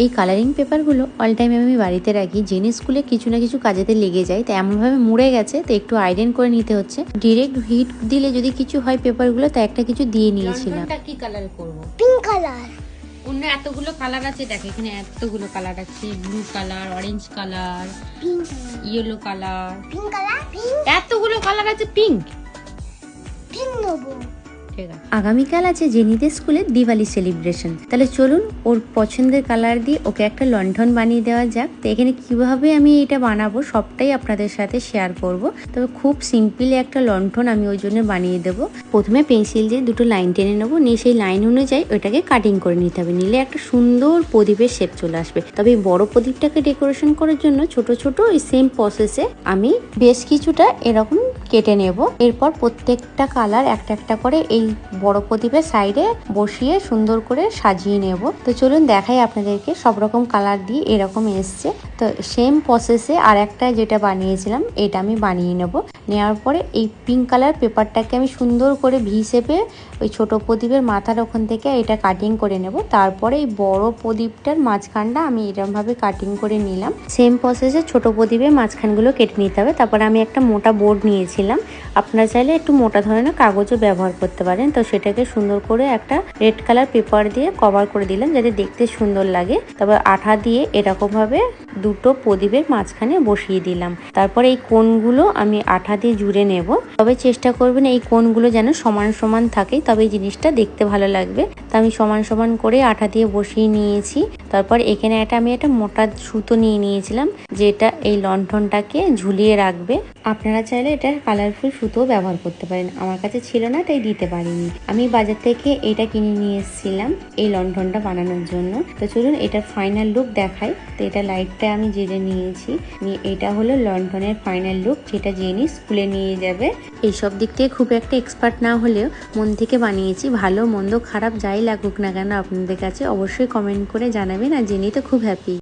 এই কালারিং পেপারগুলো all time আমি বাড়িতে রাখি। জেনি স্কুলে কিছু না কিছু কাজেতে লেগে যায়, তো এমনভাবে মুড়ে গেছে, তো একটু আয়রন করে নিতে হচ্ছে। ডিরেক্ট হিট দিলে যদি কিছু হয় পেপারগুলো, তো একটা কিছু দিয়ে নিয়েছিলাম। কি কালার করব? Pink colour. অন্য এতগুলো কালার আছে, দেখো এখানে এতগুলো কালার আছে, blue colour, orange colour, pink yellow colour, pink colour, pink এতগুলো কালার আছে। পিঙ্ক পিঙ্ক নেবো। আগামীকাল আছে জেনিদের স্কুলে দিওয়ালি সেলিব্রেশন। তাহলে চলুন ওর পছন্দের কালার দিয়ে ওকে একটা লণ্ঠন বানিয়ে দেওয়া যাক। তো এখানে কিভাবে আমি এটা বানাবো সবটাই আপনাদের সাথে শেয়ার করব। তবে খুব সিম্পলি একটা লণ্ঠন আমি ওই জন্য বানিয়ে দেবো। প্রথমে পেন্সিল দিয়ে দুটো লাইন টেনে নেবো, নিয়ে সেই লাইন অনুযায়ী ওইটাকে কাটিং করে নিতে হবে। নিলে একটা সুন্দর প্রদীপের শেপ চলে আসবে। তবে এই বড় প্রদীপটাকে ডেকোরেশন করার জন্য ছোট ছোট এই সেম প্রসেসে আমি বেশ কিছুটা এরকম কেটে নেব। এরপর প্রত্যেকটা কালার একটা একটা করে এই বড় প্রদীপের সাইডে বসিয়ে সুন্দর করে সাজিয়ে নেব। তো চলুন দেখাই আপনাদেরকে। সব রকম কালার দিয়ে এরকম এসছে। তো সেম প্রসেসে আর একটা যেটা বানিয়েছিলাম এটা আমি বানিয়ে নেব। নেওয়ার পরে এই পিঙ্ক কালার পেপারটাকে আমি সুন্দর করে ভি শেপে ওই ছোট প্রদীপের মাথার ওখান থেকে এটা কাটিং করে নেব। তারপরে এই বড় প্রদীপটার মাঝখানটা আমি এরকম ভাবে কাটিং করে নিলাম। সেম প্রসেসে ছোট প্রদীপের মাঝখানগুলো কেটে নিতে হবে। তারপরে আমি একটা মোটা বোর্ড নিয়েছিলাম। আপনারা চাইলে একটু মোটা ধরনের কাগজও ব্যবহার করতে পারেন। তো সেটাকে সুন্দর করে একটা রেড কালার পেপার দিয়ে কভার করে দিলাম যাতে দেখতে সুন্দর লাগে। তারপর আঠা দিয়ে এরকম ভাবে দুটো প্রদীপের মাঝখানে বসিয়ে দিলাম। তারপরে এই কোণগুলো আমি আঠা দিয়ে জুড়ে নেব। তবে চেষ্টা করবেন এই কোণগুলো যেন সমান সমান থাকে, তবে এই জিনিসটা দেখতে ভালো লাগবে। তো আমি সমান সমান করে আঠা দিয়ে বসিয়ে নিয়েছি। তারপর এখানে আমি একটা মোটা সুতো নিয়ে নিয়েছিলাম, যেটা এই লণ্ঠনটাকে ঝুলিয়ে রাখবে। আপনারা চাইলে এটা কালারফুল সুতো ব্যবহার করতে পারেন। আমার কাছে ছিল না তাই দিতে পারিনি। আমি বাজার থেকে এটা কিনে নিয়ে এসেছিলাম এই লণ্ঠনটা বানানোর জন্য। তো চলুন এটার ফাইনাল লুক দেখাই। তো এটা লাইটটা আমি জেলে নিয়েছি। এটা হলো লণ্ঠনের ফাইনাল লুক, যেটা জেনি স্কুলে নিয়ে যাবে। এইসব দিক থেকে খুব একটা এক্সপার্ট না হলেও মন থেকে বানিয়েছি। ভালো মন্দ খারাপ যাই লাগুক না কেন আপনাদের কাছে অবশ্যই কমেন্ট করে জানাবেন। আর জেনি তো খুব হ্যাপি।